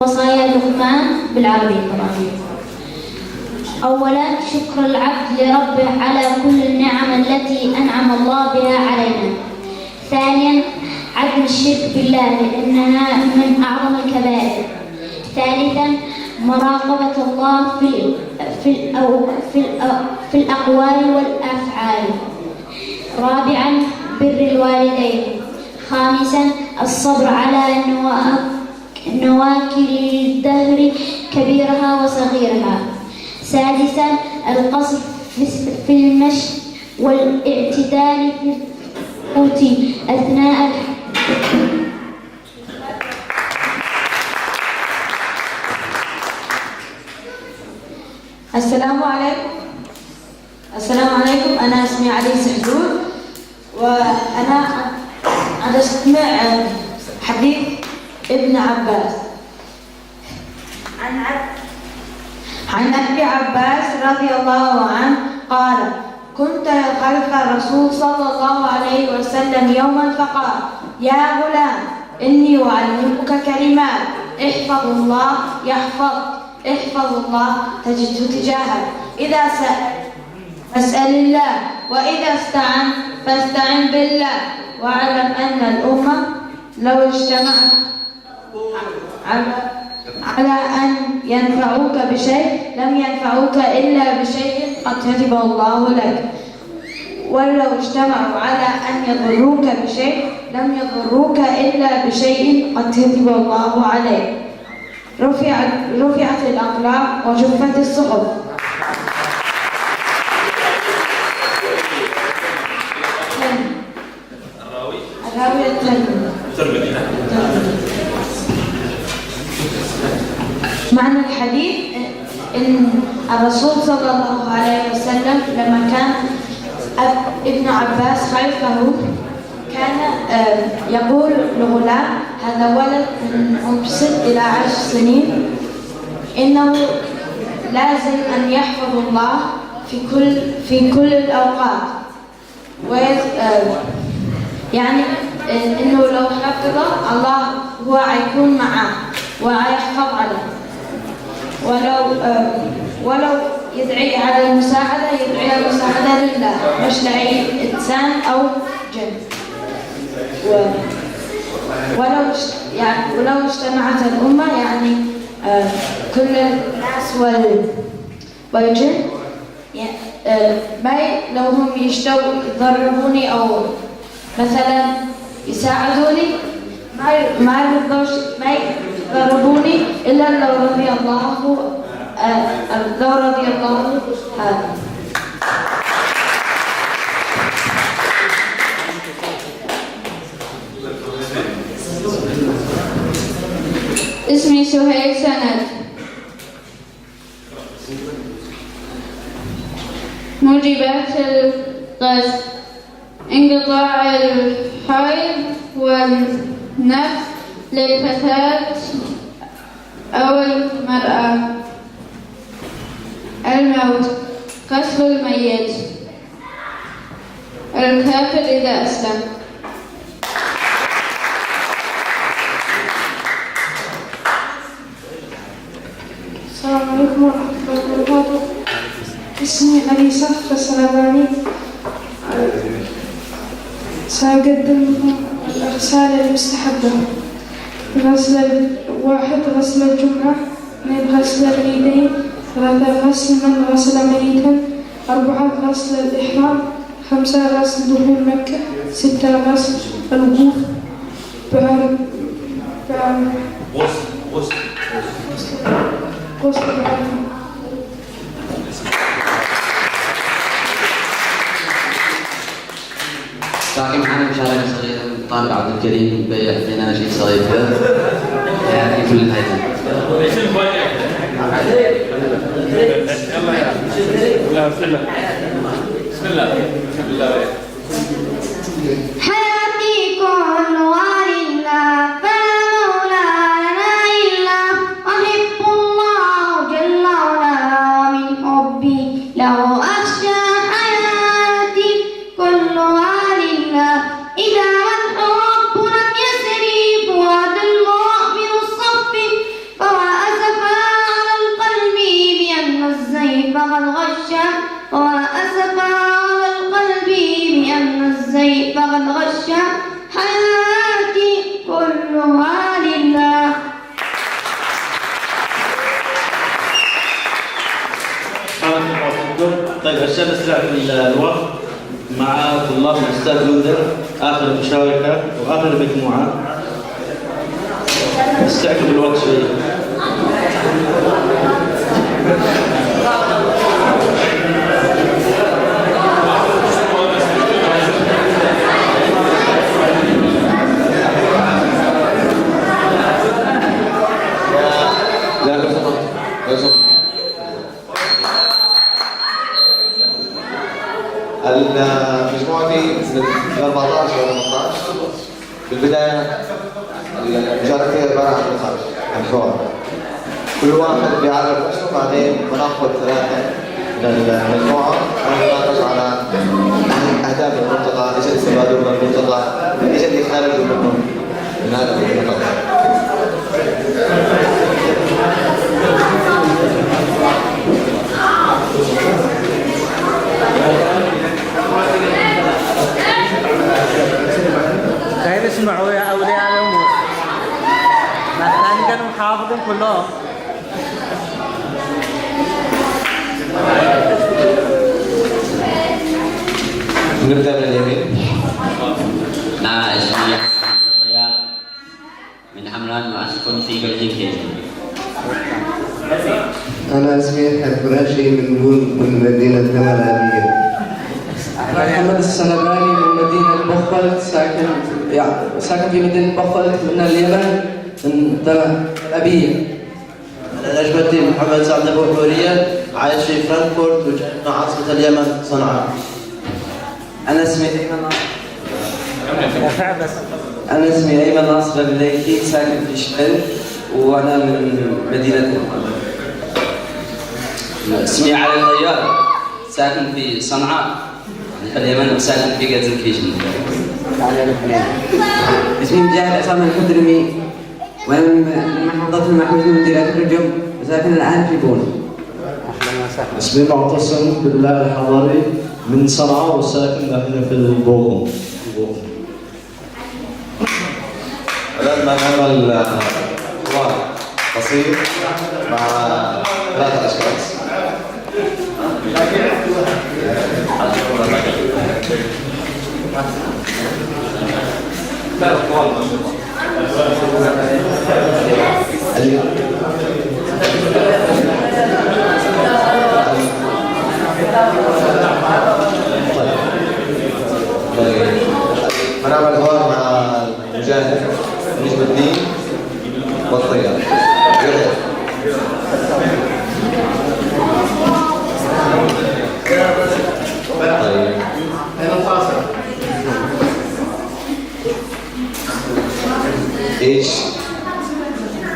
وصايا لقمان بالعربية طبعا. أولا شكر العبد لربه على كل النعم التي أنعم الله بها علينا. ثانيا عدم الشرك بالله لأنها من أعظم الكبائر. ثالثا مراقبة الله في الأقوال والأفعال. رابعا بر الوالدين. خامسا الصبر على نواكل الدهر كبيرها وصغيرها. سادسا القصد في المشي والاعتدال في القوت أثناء السلام عليكم. أنا اسمي علي سحدود، وأنا أستمع حديث ابن عباس. عن أبي عباس رضي الله عنه قال: كنت خلف الرسول صلى الله عليه وسلم يوما فقال: يا غلام إني أعلمك كلمات، احفظ الله احفظ الله تجده تجاهك، إذا سألت فاسأل الله، وإذا استعنت فاستعن بالله، واعلم أن الأمة لو اجتمعت على أن ينفعوك بشيء لم ينفعوك إلا بشيء قد كتبه الله لك، ولو اجتمعوا على أن يضروك بشيء لم يضروك إلا بشيء قد كتبه الله عليك. رفعت الأقلام وجفت الصحف. الراوية الثانية. معنى الحديث إن الرسول صلى الله عليه وسلم لما كان ابن عباس خلفه كان يقول لغلام، هذا ولد من عمر 6 إلى 10 سنين، إنه لازم أن يحفظ الله في كل الأوقات، يعني إنه لو حفظه الله هو حيكون معه ويحفظ عليه، ولو يدعي على المساعدة يدعي المساعدة لله مش لأي إنسان أو جن. ولو اجتمعت الأمة، يعني كل الناس والجن، لو هم يشتوا يضربوني أو مثلا يساعدوني ما يضربوني إلا لو رضي الله هذا. اسمي سهيل سند. موجبات الغسل: انقطاع الحيض والنفس للفتاة أو المرأة. الموت: غسل الميت. الكافر إذا أسلم. السلام عليكم ورحمة الله وبركاته. اسمي علي صف السلاماني. سأقدم لكم الأغسال المستحبة: واحد غسل الجمعة، 2 غسل العيدين، 3 غسل من غسل ميتا، 4 غسل الإحرام، 5 غسل دخول مكة، 6 غسل الوقوف غسل بعرفة. باقي معنا مشاركة صغيرة من الطالب عبد الكريم بيع لنا شيء صغير كذا يعني كل هذا. بسم الله. حياتي كلها لله فلا مولى لنا إلا أحب الله جل وعلا من حبي له أخشى. حياتي كلها لله إذا مدح ربنا يسري فؤاد المؤمن الصف فهو زيغ الغشا حياتي كلها لله. طيب عشان نسرع في الوقت مع طلاب الاستاذ منذر اخر مشاركه واخر مجموعه. استعجلوا الوقت شوي. المجموعة دي من 14 و 18 في البداية المشاركة فيها عبارة عن نقاش عن حوار. كل واحد بيعرف نفسه، بعدين بناخذ 3 من المجموعة ونتناقش على أهداف المنطقة، إيش اللي استفادوا من المنطقة، إيش اللي خرجوا منه من هذا المنطقة. خير اسمعوا يا أولياء الأمور، ما الثاني كانوا محافظين كلهم. نبدأ من اليمين. أنا اسمي من حملان وأسكن في بلجيكا. أنا اسمي حفراشي من مدينة الأمية. أنا محمد السنباني من مدينة بخل، ساكن في مدينة بخل من اليمن من الأبية. أنا نجمتي محمد سعد أبو حورية، عايش في فرانكفورت وجنوب عاصمة اليمن صنعاء. أنا اسمي أيمن ناصر الليثي، ساكن في شمال وأنا من مدينة بخل. اسمي علي الطيار، ساكن في صنعاء في اليمن وساكن في جازلكيشن. اسمي مجاهد عصام الحضرمي وأنا من محافظة المحمود من مدينة الرجم وساكن الآن في بون. اسمي معتصم بالله الحضري من صنعاء وساكن هنا في البوغم. الآن نعمل حوار قصير مع 3 أشخاص. هنعمل حوار مع مجاهد نجم الدين والطيار. طيب ايش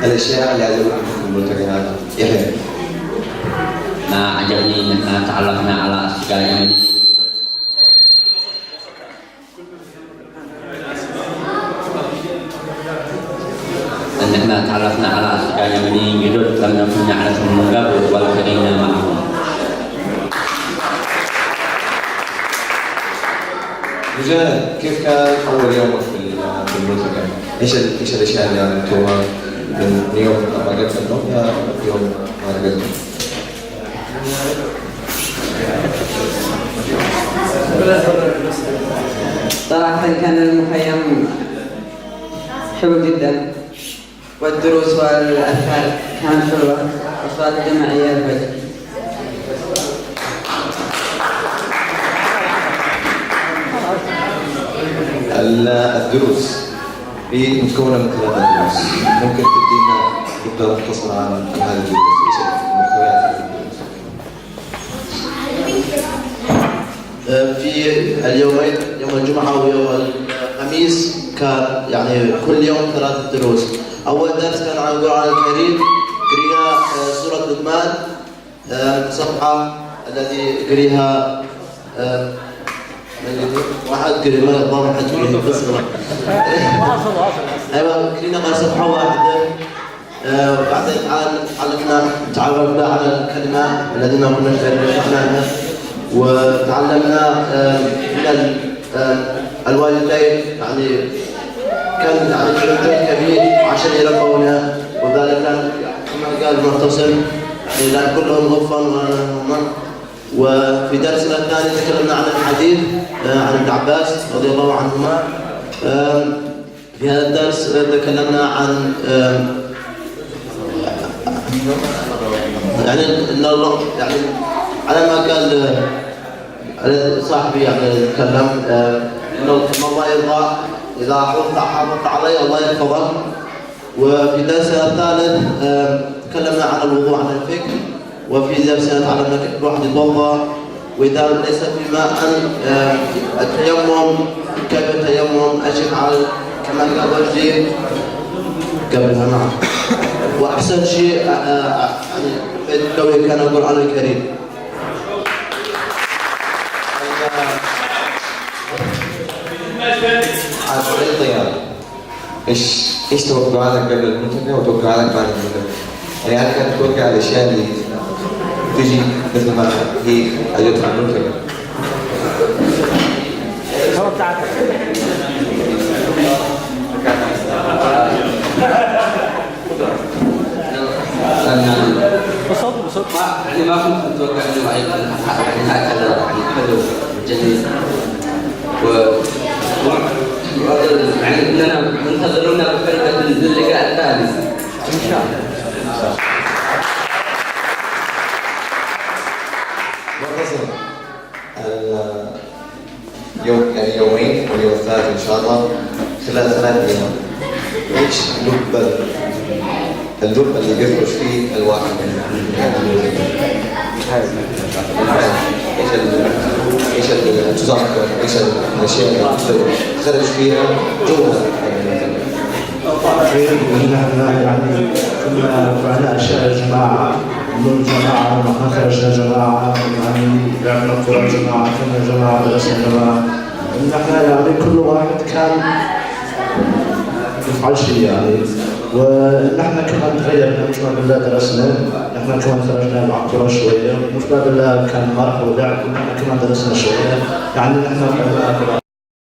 الاشياء اللي عجبتك في الملتقى هذا؟ يحيى. ما عجبني أننا تعرفنا على أصدقاء يمنيين. أننا تعرفنا على أصدقاء يمنيين جدد لم نكن نعرفهم من قبل والتقينا معهم. مجاهد، كيف كان أول يومك في الملتقى؟ إيش الأشياء اللي عملتوها من يوم ما قدمتم يا يوم ما قدمتم؟ صراحة كان المخيم حلو جدا، والدروس والأذكار كانت حلوة، والصلاة الجماعية الفجر. الدروس هي متكونة من 3 دروس، ممكن تدينا نبدأ مختصر عن هذه الدروس، ايش المحتويات في اليومين يوم الجمعة ويوم الخميس كان يعني كل يوم 3 دروس. أول درس كان عن القرآن الكريم، قرينا سورة لقمان صفحة التي قريها واحد قري ما يضام حد قري بس ايوه قرينا غير صفحة واحدة. بعدين تعرفنا على الكلمات الذين كنا شرحناها، وتعلمنا من الوالدين يعني كان يعني جهد كبير عشان يربونا، وذلك كان كما قال المعتصم يعني لا كلهم غفا وهم. وفي درسنا الثاني تكلمنا عن الحديث عن ابن عباس رضي الله عنهما. في هذا الدرس تكلمنا عن يعني ان الله يعني على ما قال صاحبي يعني تكلم ان الله يرضى اذا حافظت عليه الله يحفظك. وفي درسنا الثالث تكلمنا عن الوضوء عن الفكر. وفي درسنا تعلمنا كيف الواحد يتوضا، واذا ليس في ماء التيمم كيف التيمم، ايش يفعل كما قال وجدي قبلها. نعم. واحسن شيء يعني لو كان القران الكريم. ايش توقعاتك قبل المنتخب وتوقعاتك بعد المنتخب؟ يعني هل كانت تتوقع الاشياء اللي تجي مثل ما هي اجت على المنتخب؟ بصوت يعني ما كنت اتوقع انه يعني هكذا يعني حلو جميل يعني اننا منتظرون بفرقه اللقاء الثالث ان شاء الله. يوم يعني يومين واليوم الثالث ان شاء الله خلال 3 ايام ايش اللب اللي بيخرج فيه الواحد ايش التذكر، ايش الاشياء اللي تخرج فيها جوه نحن يعني كنا فعلنا اشياء جماعه، من جماعه ما خرجنا جماعه، يعني لعبنا كره جماعه، كنا جماعه درسنا جماعه. نحن يعني كل واحد كان يفعل شيء يعني، ونحن كمان تغيرنا مش بالله درسنا، نحن كمان خرجنا نلعب كره شويه، مش بالله كان مرح ولعب، ونحن كمان درسنا شويه، يعني نحن